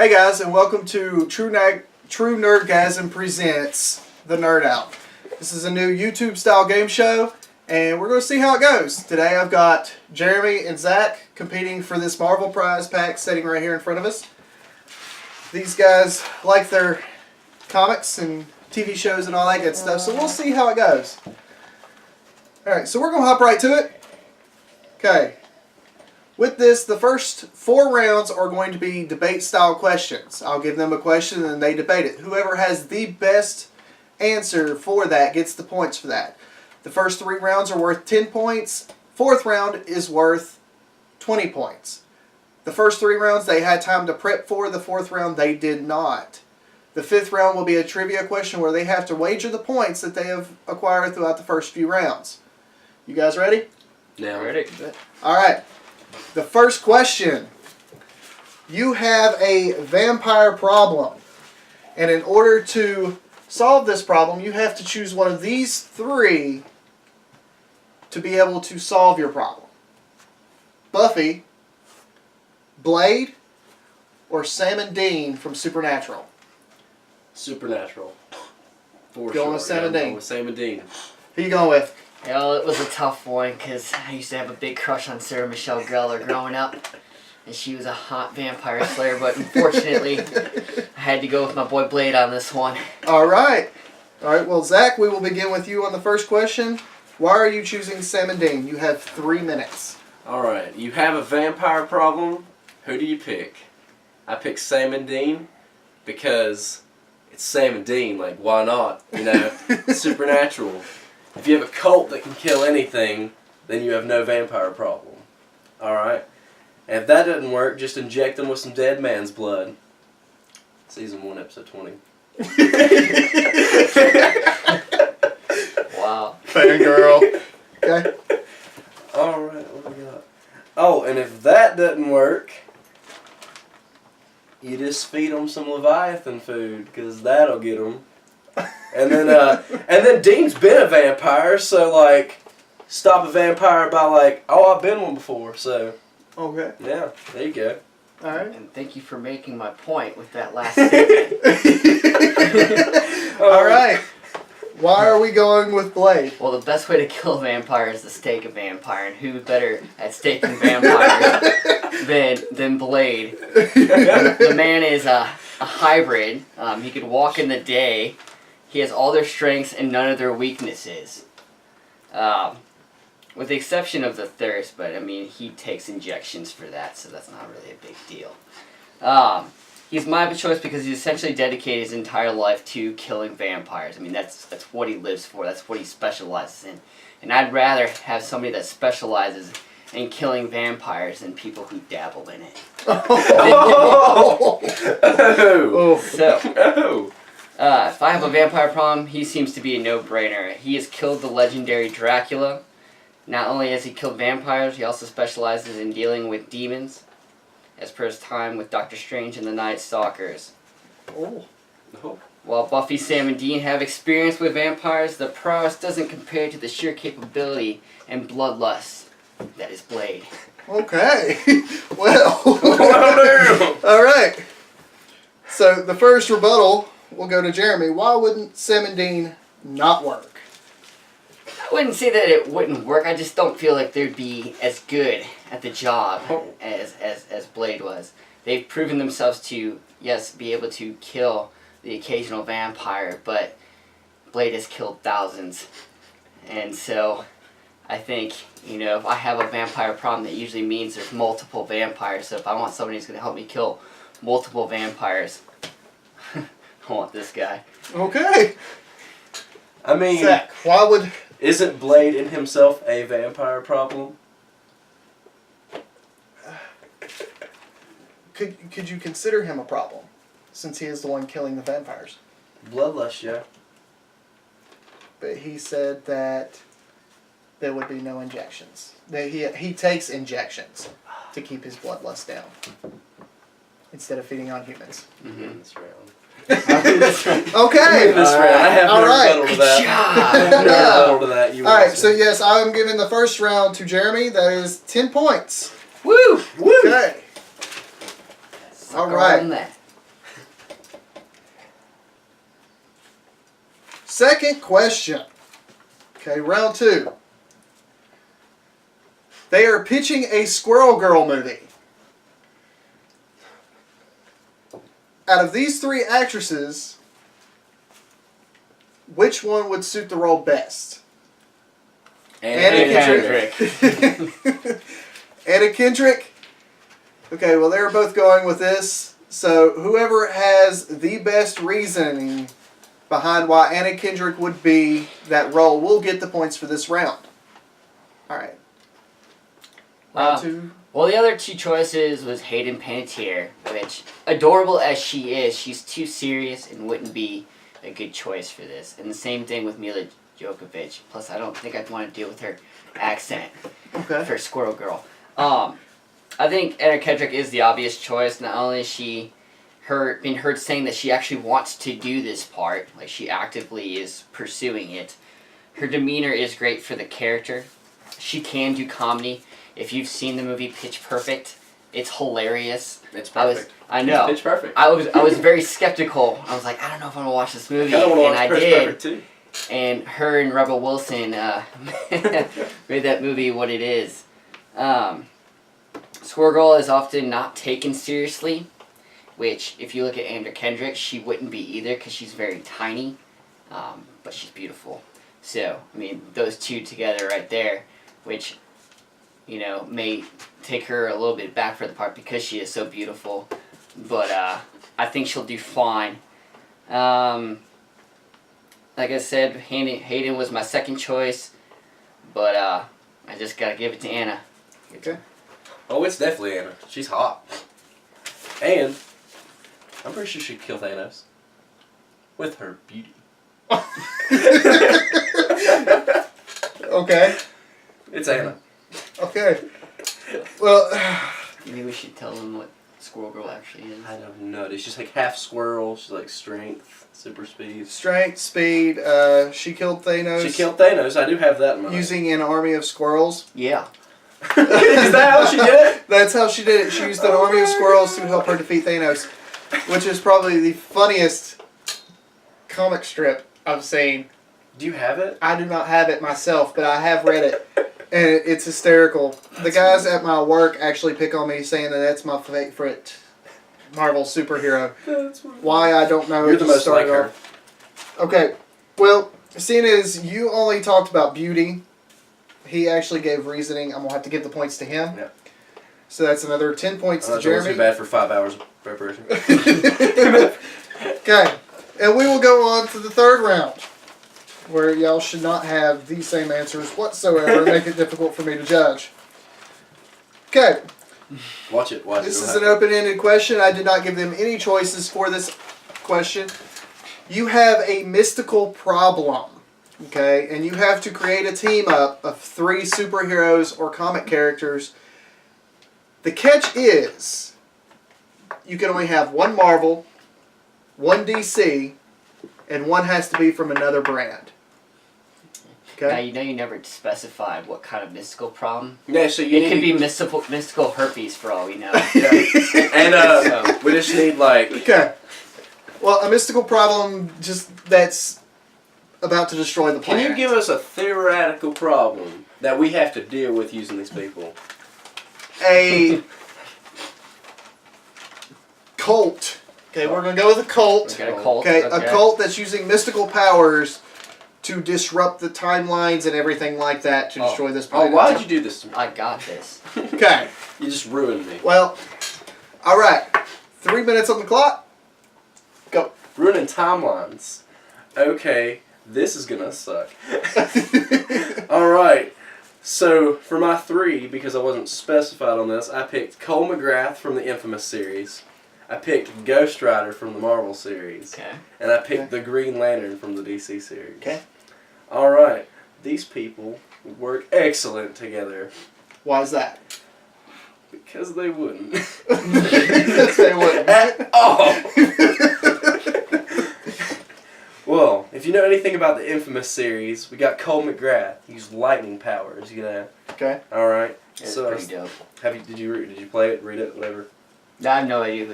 Hey guys, and welcome to True Nerdgasm presents The Nerd Out. This is a new YouTube style game show, and we're going to see how it goes. Today I've got Jeremy and Zach competing for this Marvel prize pack sitting right here in front of us. These guys like their comics and TV shows and all that good stuff, so we'll see how it goes. Alright, so we're going to hop right to it. Okay. With this, the first 4 rounds are going to be debate-style questions. I'll give them a question and they debate it. Whoever has the best answer for that gets the points for that. The first 3 rounds are worth 10 points. 4th round is worth 20 points. The first 3 rounds they had time to prep for. The 4th round they did not. The 5th round will be a trivia question where they have to wager the points that they have acquired throughout the first few rounds. You guys ready? Yeah, ready. Alright. The first question. You have a vampire problem. And in order to solve this problem, you have to choose one of these 3 to be able to solve your problem. Buffy, Blade, or Sam and Dean from Supernatural? Supernatural. For Going sure. with Sam and Dean. Going with Sam and Dean. Who you going with? Well, it was a tough one because I used to have a big crush on Sarah Michelle Gellar growing up, and she was a hot vampire slayer, but unfortunately, I had to go with my boy Blade on this one. Alright. Alright, well, Zach, we will begin with you on the first question. Why are you choosing Sam and Dean? You have 3 minutes. Alright, you have a vampire problem. Who do you pick? I pick Sam and Dean because it's Sam and Dean. Like, why not? You know, Supernatural. If you have a cult that can kill anything, then you have no vampire problem. Alright? And if that doesn't work, just inject them with some dead man's blood. Season 1, episode 20. Wow. Fangirl. Okay. Alright, what do we got? Oh, and if that doesn't work, you just feed them some Leviathan food, because that'll get them. And then Dean's been a vampire, so like, stop a vampire by like, oh, I've been one before, so. Okay. Yeah, there you go. Alright. And thank you for making my point with that last statement. Alright. Why are we going with Blade? Well, the best way to kill a vampire is to stake a vampire, and who's better at staking vampires than Blade? The man is a hybrid. He could walk in the day. He has all their strengths and none of their weaknesses. With the exception of the thirst, but I mean, he takes injections for that, so that's not really a big deal. He's my choice because he's essentially dedicated his entire life to killing vampires. I mean, that's what he lives for. That's what he specializes in. And I'd rather have somebody that specializes in killing vampires than people who dabble in it. So, if I have a vampire problem, he seems to be a no-brainer. He has killed the legendary Dracula. Not only has he killed vampires, he also specializes in dealing with demons, as per his time with Doctor Strange and the Night Stalkers. Oh. While Buffy, Sam, and Dean have experience with vampires, the prowess doesn't compare to the sheer capability and bloodlust that is Blade. Okay. Well. Alright. So the first rebuttal will go to Jeremy. Why wouldn't Sam and Dean not work? I wouldn't say that it wouldn't work. I just don't feel like they'd be as good at the job as Blade was. They've proven themselves to, yes, be able to kill the occasional vampire, but Blade has killed thousands. And so I think, you know, if I have a vampire problem, that usually means there's multiple vampires. So if I want somebody who's going to help me kill multiple vampires, I want this guy. Okay. I mean, Zach, why would... Isn't Blade in himself a vampire problem? Could you consider him a problem, since he is the one killing the vampires? Bloodlust, yeah. But he said that there would be no injections. That he takes injections to keep his bloodlust down, instead of feeding on humans. Mm-hmm. This round. Okay. This round. I have no rebuttal to that. Alright, so yes, I'm giving the first round to Jeremy. That is 10 points. Woo! Okay. All right. Second question. Okay, round 2. They are pitching a Squirrel Girl movie. Out of these 3 actresses, which one would suit the role best? Anna Kendrick. Anna Kendrick? Okay, well, they're both going with this. So, whoever has the best reasoning behind why Anna Kendrick would be that role will get the points for this round. Alright. Round 2. Well, the other 2 choices was Hayden Panettiere, which, adorable as she is, she's too serious and wouldn't be a good choice for this. And the same thing with Mila Jovovich. Plus, I don't think I'd want to deal with her accent for Squirrel Girl. I think Anna Kendrick is the obvious choice. Not only is she been heard saying that she actually wants to do this part, like she actively is pursuing it. Her demeanor is great for the character. She can do comedy. If you've seen the movie Pitch Perfect, it's hilarious. It's perfect. I know. Pitch Perfect. I was very skeptical. I was like, I don't know if I'm gonna watch this movie, and I did. Perfect too. And her and Rebel Wilson made that movie what it is. Squirrel Girl is often not taken seriously, which, if you look at Anna Kendrick, she wouldn't be either because she's very tiny, but she's beautiful. So, I mean, those 2 together right there, which, you know, may take her a little bit back for the part because she is so beautiful. But I think she'll do fine. Like I said, Hayden was my second choice, but I just gotta give it to Anna. Okay. Oh, it's definitely Anna. She's hot. And I'm pretty sure she'd kill Thanos with her beauty. Okay. It's Anna. Okay. Well, Maybe we should tell them what Squirrel Girl actually is. I don't know. She's like half squirrel. She's like strength, super speed. strength, speed. She killed Thanos. She killed Thanos. I do have that in mind. Using an army of squirrels. Yeah. Is that how she did it? That's how she did it. She used an army of squirrels to help her defeat Thanos, which is probably the funniest comic strip I've seen. Do you have it? I do not have it myself, but I have read it, and it's hysterical. The guys at my work actually pick on me, saying that that's my favorite Marvel superhero. Why, I don't know. You're the most like her. Okay, well, seeing as you only talked about beauty, he actually gave reasoning. I'm going to have to give the points to him. Yeah. So that's another 10 points to That Jeremy. wasn't too bad for 5 hours of preparation. Okay, and we will go on to the third round, where y'all should not have the same answers whatsoever and make it difficult for me to judge. Okay, Watch it. this is an open-ended question. I did not give them any choices for this question. You have a mystical problem, okay, and you have to create a team up of 3 superheroes or comic characters. The catch is you can only have 1 Marvel, 1 DC, and 1 has to be from another brand. Now, Okay? you know you never specified what kind of mystical problem. Yeah, so you It could need be mystical herpes for all we know. and we just need like Okay. Well, a mystical problem that's about to destroy the Can planet. you give us a theoretical problem that we have to deal with using these people? a cult? Okay, we're going to go with a cult. We got a cult. Okay, a cult that's using mystical powers to disrupt the timelines and everything like that to destroy this Oh, planet. why did you do this to me? I got this. Okay, You just ruined me. well, alright. 3 minutes on the clock. Go. Ruining timelines. Okay, this is gonna suck. Alright, so for my 3, because I wasn't specified on this, I picked Cole McGrath from the Infamous series. I picked Ghost Rider from the Marvel series. Okay. And I picked the Green Lantern from the DC series. Okay. Alright, these people would work excellent together. Why is that? Because they wouldn't. Because they wouldn't. At all! Well, if you know anything about the Infamous series, we got Cole McGrath. He used lightning powers, you know. Okay. All right. It's So, pretty dope. did you play it, read it, whatever? I have no idea who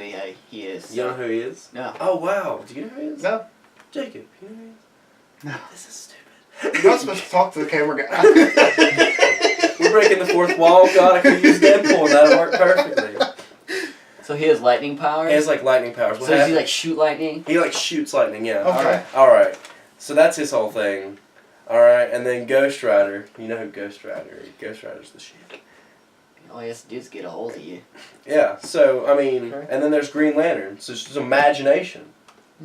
he is. You know who he is? No. Oh wow! Do you know who he is? No. Jacob. You know who he is? This is stupid. You're not supposed to talk to the camera guy. We're breaking the fourth wall. God, I could use Deadpool and that'll work perfectly. So he has lightning powers? He has like lightning powers. So does he like shoot lightning? He like shoots lightning, yeah. Okay. Alright. So that's his whole thing. Alright, and then Ghost Rider. You know who Ghost Rider is? Ghost Rider's the shit. All he has to do is get a hold of you. Yeah, so, I mean, Okay. and then there's Green Lantern. So it's just imagination.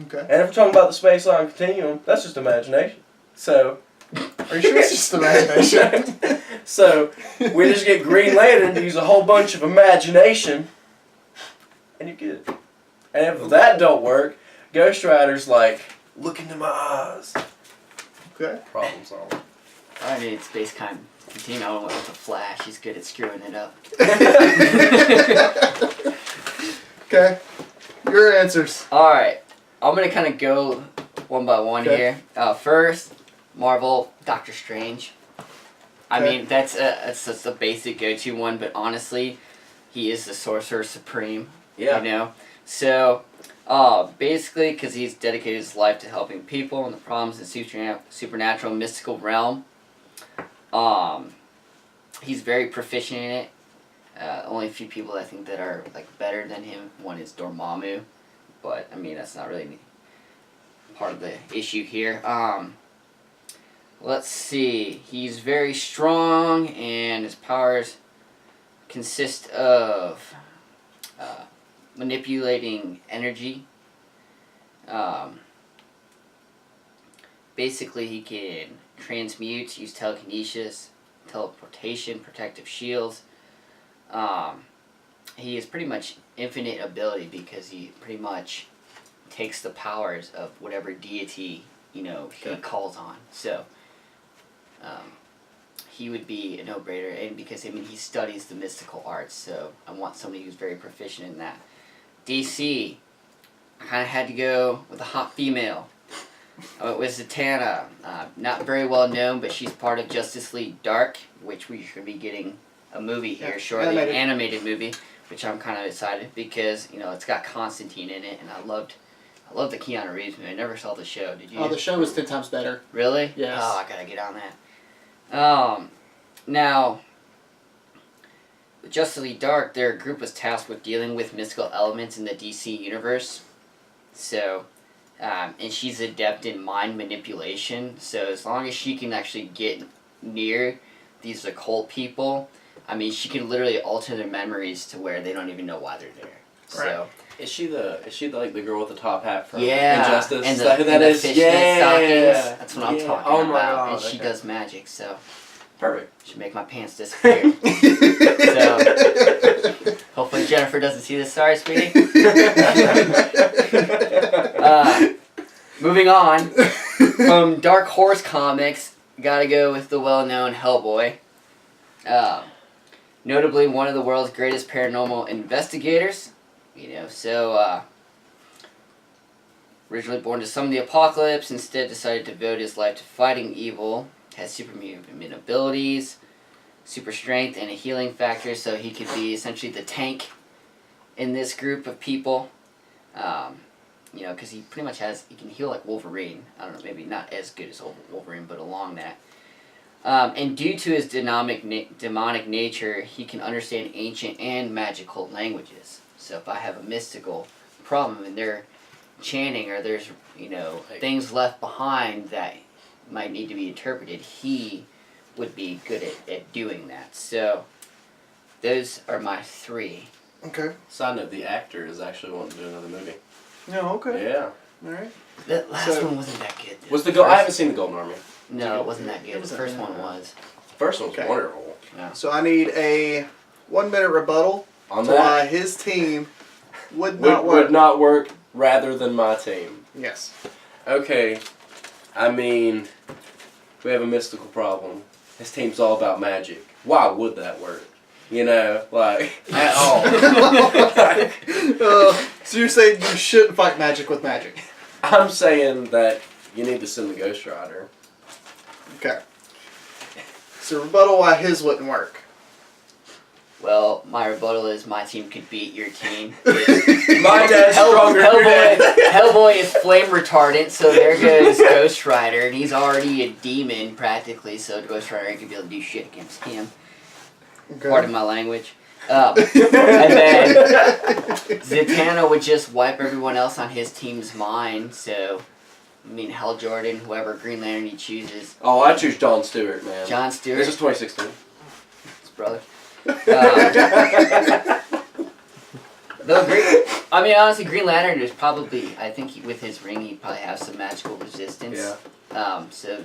Okay. And if we're talking about the Space Line Continuum, that's just imagination. So... Are you sure it's just imagination? So, we just get Green Lantern to use a whole bunch of imagination, and you're good. And if that don't work, Ghost Rider's like, look into my eyes. Okay. Problem solved. I need Space Continuum with the Flash. He's good at screwing it up. Okay. Your answers. Alright. I'm going to kind of go one by one Okay. here. First, Marvel, Doctor Strange. I Okay. mean, that's just a basic go-to one, but honestly, he is the Sorcerer Supreme. Yeah. You know? So, basically, because he's dedicated his life to helping people and the problems in supernatural mystical realm. He's very proficient in it. Only a few people I think that are like better than him. One is Dormammu, but I mean that's not really part of the issue here. Let's see. He's very strong, and his powers consist of manipulating energy. Basically, he can transmute, use telekinesis, teleportation, protective shields. He is pretty much infinite ability because he pretty much takes the powers of whatever deity, he calls on. So, he would be a no-brainer, and because, he studies the mystical arts, so I want somebody who's very proficient in that. DC, I kind of had to go with a hot female. I went with Zatanna. Not very well known, but she's part of Justice League Dark, which we should be getting a movie here shortly, an animated movie, which I'm kind of excited because it's got Constantine in it, and I loved the Keanu Reeves movie. I never saw the show. Did you? Oh, the show was 10 times better. Really? Yes. Oh, I gotta get on that. Now, with Justice League Dark, their group was tasked with dealing with mystical elements in the DC universe. So, and she's adept in mind manipulation. So as long as she can actually get near these occult people, she can literally alter their memories to where they don't even know why they're there. So. Is she the girl with the top hat from Yeah, Injustice? and Is that who that is? fishnet stockings. That's what I'm talking Oh my about. God, And she okay. does magic, so Perfect. should make my pants disappear. So hopefully Jennifer doesn't see this. Sorry, sweetie. Moving on from Dark Horse Comics, gotta go with the well-known Hellboy. Notably, one of the world's greatest paranormal investigators. Originally born to summon the apocalypse, instead decided to devote his life to fighting evil. Has superhuman abilities, super strength, and a healing factor, so he could be essentially the tank in this group of people. Because he pretty much he can heal like Wolverine. I don't know, maybe not as good as Wolverine, but along that. And due to his demonic nature, he can understand ancient and magical languages. So if I have a mystical problem and they're chanting, or there's things left behind that might need to be interpreted, he would be good at doing that. So those are my three. Okay. Side note: the actor is actually wanting to do another movie. No, okay. Yeah. Alright. The last one wasn't that good. Was the I haven't seen the Golden Army. No, it wasn't that good. The first one was. First one was Okay. wonderful. Yeah. So I need a 1-minute rebuttal On to that, why his team would not work. would not work rather than my team. Yes. Okay, we have a mystical problem. His team's all about magic. Why would that work? At all. So you're saying you shouldn't fight magic with magic? I'm saying that you need to send the Ghost Rider. Okay. So rebuttal why his wouldn't work. Well, my rebuttal is my team could beat your team. My dad's stronger than your dad. Hellboy is flame retardant, so there goes Ghost Rider, and he's already a demon practically, so Ghost Rider ain't gonna be able to do shit against him. Okay. Pardon my language. And then Zatanna would just wipe everyone else on his team's mind, so, I mean, Hal Jordan, whoever Green Lantern he chooses. Oh, I choose Jon Stewart, man. Jon Stewart. This is 2016. His brother. I mean, honestly, Green Lantern is probably, I think with his ring, he'd probably have some magical resistance. Yeah. So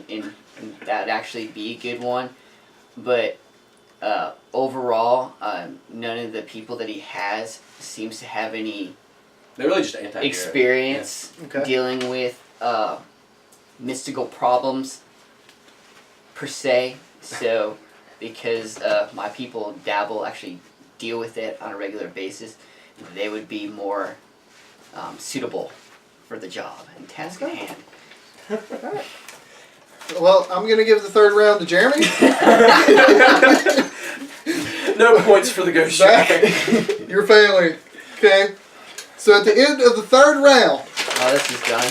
that'd actually be a good one. But overall, none of the people that he has seems to have any They're really just anti-hero. experience dealing with mystical problems, per se. So, because my people actually deal with it on a regular basis, they would be more suitable for the job and task at hand. Well, I'm going to give the third round to Jeremy. No points for the Ghost Zach, Rider. you're failing. Okay. So at the end of the third round. Oh, this is done.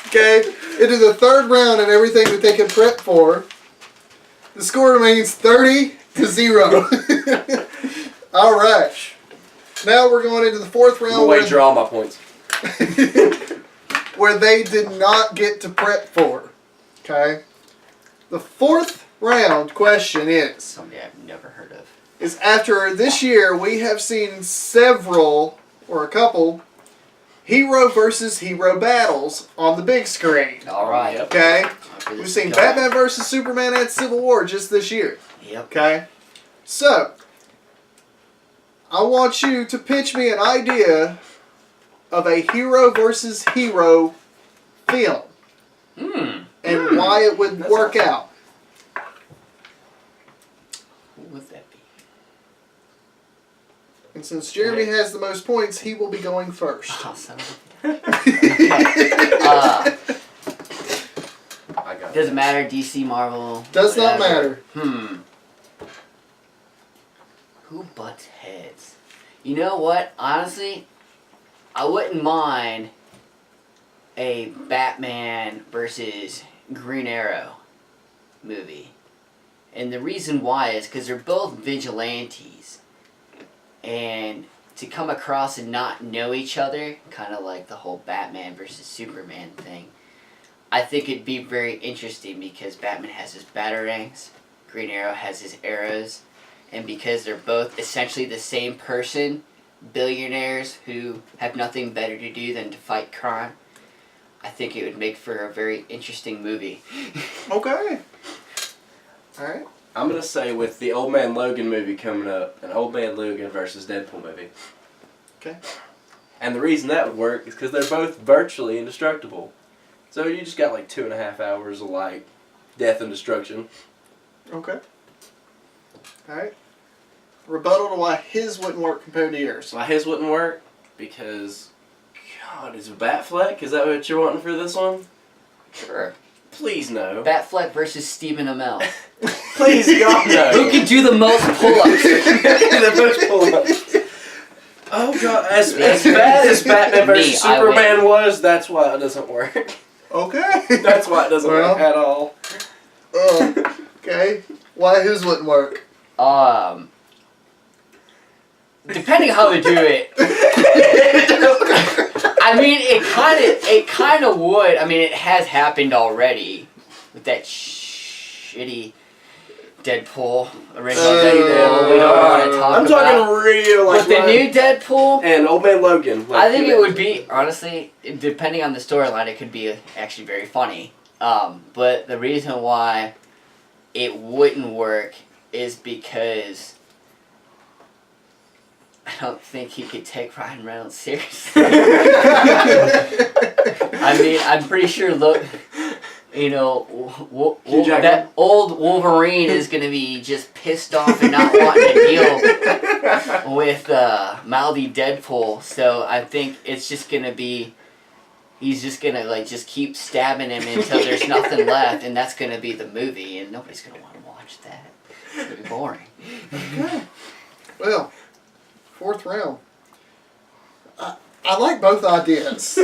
Okay. Into the third round and everything that they can prep for. The score remains 30-0. All right. Now we're going into the fourth round. We'll wager all my points. Where they did not get to prep for. Okay? The fourth round question is... Somebody I've never heard of. Is after this year we have seen several, or a couple, hero versus hero battles on the big screen. Alright. Okay? We've seen Batman versus Superman and Civil War just this year. Yep. Okay? So, I want you to pitch me an idea of a hero versus hero film. And why it would work out. Who would that be? And since Jeremy has the most points, he will be going first. Oh, son of a... I got Doesn't matter, DC, Marvel. Does not whatever. matter. Who butts heads? You know what? Honestly, I wouldn't mind a Batman versus Green Arrow movie. And the reason why is because they're both vigilantes. And to come across and not know each other, kind of like the whole Batman versus Superman thing, I think it'd be very interesting because Batman has his batarangs, Green Arrow has his arrows, and because they're both essentially the same person, billionaires who have nothing better to do than to fight crime, I think it would make for a very interesting movie. Okay. Alright. I'm going to say with the Old Man Logan movie coming up, an Old Man Logan versus Deadpool movie. Okay. And the reason that would work is because they're both virtually indestructible. So you just got like 2.5 hours of like death and destruction. Okay. Alright. Rebuttal to why his wouldn't work compared to yours. Why his wouldn't work? Because, God, is Batfleck? Is that what you're wanting for this one? Sure. Please no. Batfleck versus Stephen Amell. Please God no. Who can do the most pull-ups? The most pull-ups. Oh God, as bad as Batman versus Superman was, that's why it doesn't work. Okay. That's why it doesn't work at all. Okay. Why his wouldn't work? Depending how they do it. I mean, it kind of would. I mean, it has happened already with that shitty Deadpool original Deadpool. We don't want to talk I'm about. talking real. Like With the new Deadpool and Old Man Logan. Like, I think it would be, honestly, depending on the storyline, it could be actually very funny. But the reason why it wouldn't work is because I don't think he could take Ryan Reynolds seriously. I mean, I'm pretty sure, you know, that old Wolverine is going to be just pissed off and not wanting to deal with mouthy Deadpool. So I think it's just going to be, he's just going to like just keep stabbing him until there's nothing left, and that's going to be the movie, and nobody's going to want to watch that. It's going to be boring. Okay. Well, fourth round. I like both ideas.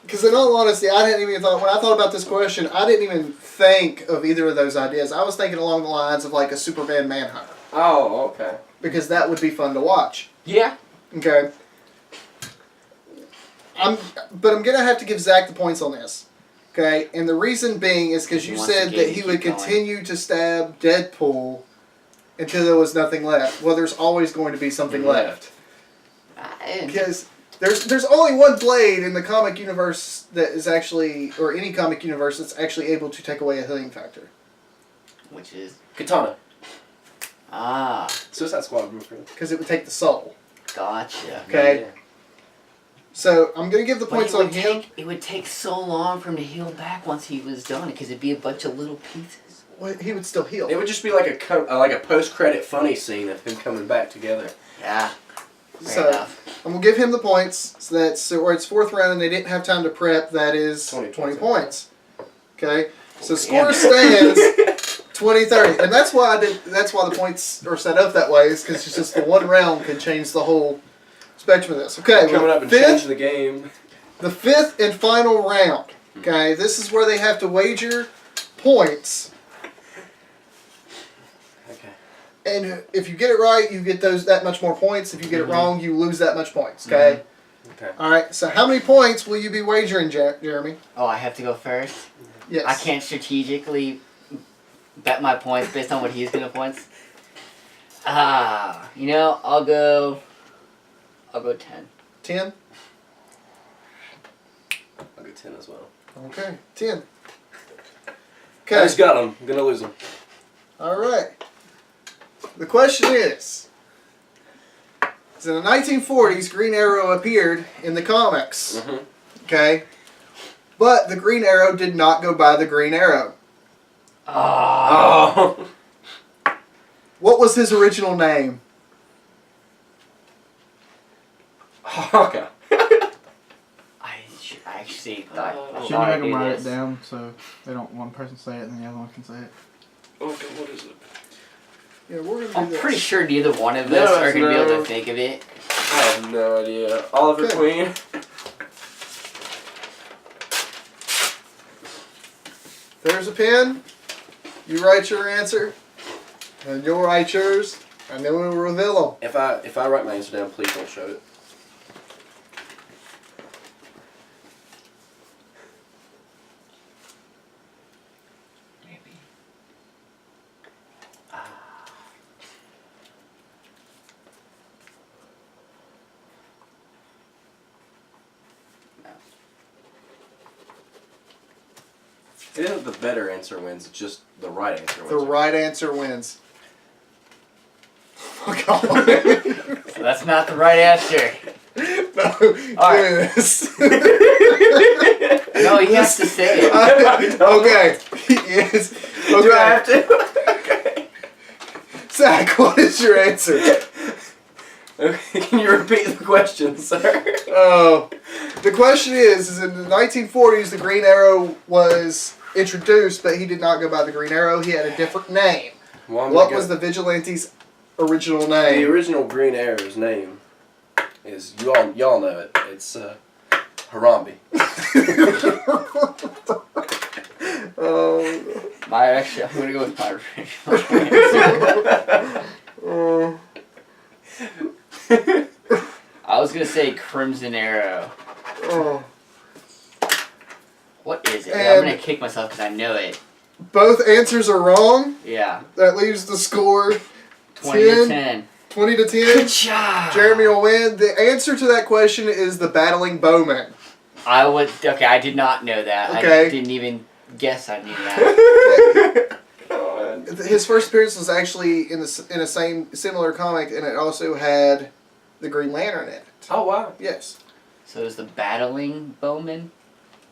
Because in all honesty, I didn't even thought when I thought about this question, I didn't even think of either of those ideas. I was thinking along the lines of like a Superman Manhunter. Oh, okay. Because that would be fun to watch. Yeah. Okay. But I'm gonna have to give Zach the points on this. Okay, and the reason being is because you said that he would continue to stab Deadpool until there was nothing left. Well, there's always going to be something left. Because there's only one blade in the comic universe that is actually, or any comic universe that's actually able to take away a healing factor. Which is? Katana. Ah. Suicide Squad blueprint. Because it would take the soul. Gotcha. Okay. Yeah. So I'm gonna give the points on him. It would take so long for him to heal back once he was done, because it'd be a bunch of little pieces. Well, he would still heal. It would just be like a post-credit funny scene of him coming back together. Yeah. So I'm gonna give him the points. So that's where it's fourth round and they didn't have time to prep. That is 20 points. Okay. So score stands 20-30, and that's why That's why the points are set up that way. Is because it's just the one round can change the whole spectrum of this. Okay. Coming up and change the game. The fifth and final round. Okay. This is where they have to wager points. Okay. And if you get it right, you get that much more points. If you get it wrong, you lose that much points. Okay. Okay. All right. So how many points will you be wagering, Jeremy? Oh, I have to go first? Yes. I can't strategically bet my points based on what he's going to points. You know, I'll go 10. 10. I'll go 10 as well. Okay. 10. I Okay. just got him. I'm gonna lose him. All right. The question is, in the 1940s, Green Arrow appeared in the comics. Mm-hmm. Okay. But the Green Arrow did not go by the Green Arrow. Oh. What was his original name? Okay. I actually thought Should you make them write it down so they don't one person say it and the other one can say it? Okay, what is it? Yeah, we're gonna do I'm this. pretty sure neither one of us are going to be able to think of it. I have no idea. Oliver Okay. Queen. There's a pen. You write your answer, and you'll write yours, and then we'll reveal them. If I write my answer down, please don't show it. Maybe. It isn't the better answer wins, it's just the right answer wins. The right answer wins. Oh God. So that's not the right answer. No, All right. yes. No, he has to say it. Okay. Yes. Okay. Do I have to? Okay. Zach, what is your answer? Okay, can you repeat the question, sir? Oh, the question is in the 1940s, the Green Arrow was introduced, but he did not go by the Green Arrow. He had a different name. Well, What was the Vigilante's original The name? original Green Arrow's name is, y'all know it, it's Harambe. Oh. I'm going to go with my original answer. Oh. I was going to say Crimson Arrow. Oh. What is it? And- I'm going to kick myself because I know it. Both answers are wrong. Yeah. That leaves the score 20 to 10. 20 to 10. Good job. Jeremy will win. The answer to that question is the Battling Bowman. Okay, I did not know that. Okay. I didn't even guess I knew that. His first appearance was actually in a similar comic, and it also had the Green Lantern in it. Oh, wow. Yes. So it was the Battling Bowman?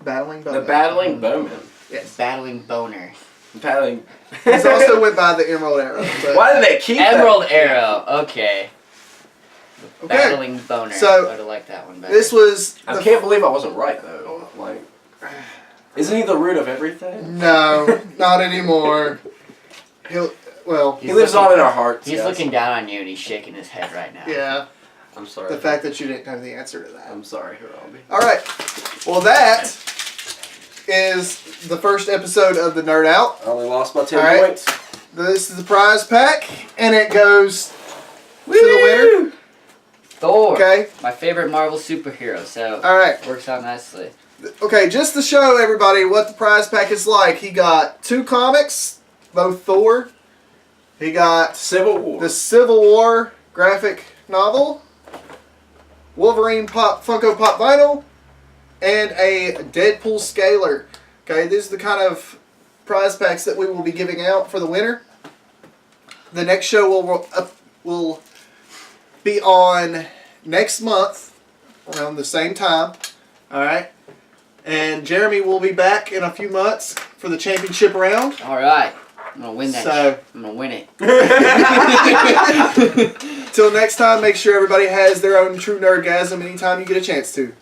Battling The Bowman. Battling Bowman. Yes. Battling Boner. Battling. He's also went by the Emerald Arrow. But Why did they keep Emerald that? Arrow. Okay. Okay. Battling Boner. So, I would have liked that one better. this was. I can't believe I wasn't right, though. Like, isn't he the root of everything? No, not anymore. He lives He lives on in our hearts. He's guys. looking down on you and he's shaking his head right now. Yeah. I'm sorry. the fact that you didn't know the answer to that. I'm sorry, Harambe. All right. Well, that is the first episode of the Nerd Out. I only lost by 10 All right. points. This is the prize pack, and it goes to the winner. Thor. Okay. My favorite Marvel superhero. So All right. works out nicely. Okay, just to show everybody what the prize pack is like, he got 2 comics, both Thor. He got Civil War. the Civil War graphic novel, Wolverine Funko Pop vinyl, and a Deadpool scaler. Okay, these are the kind of prize packs that we will be giving out for the winner. The next show will be on next month around the same time. All right. And Jeremy will be back in a few months for the championship round. All right. I'm going to win that. So- I'm going to win it. Till next time, make sure everybody has their own True Nerdgasm anytime you get a chance to.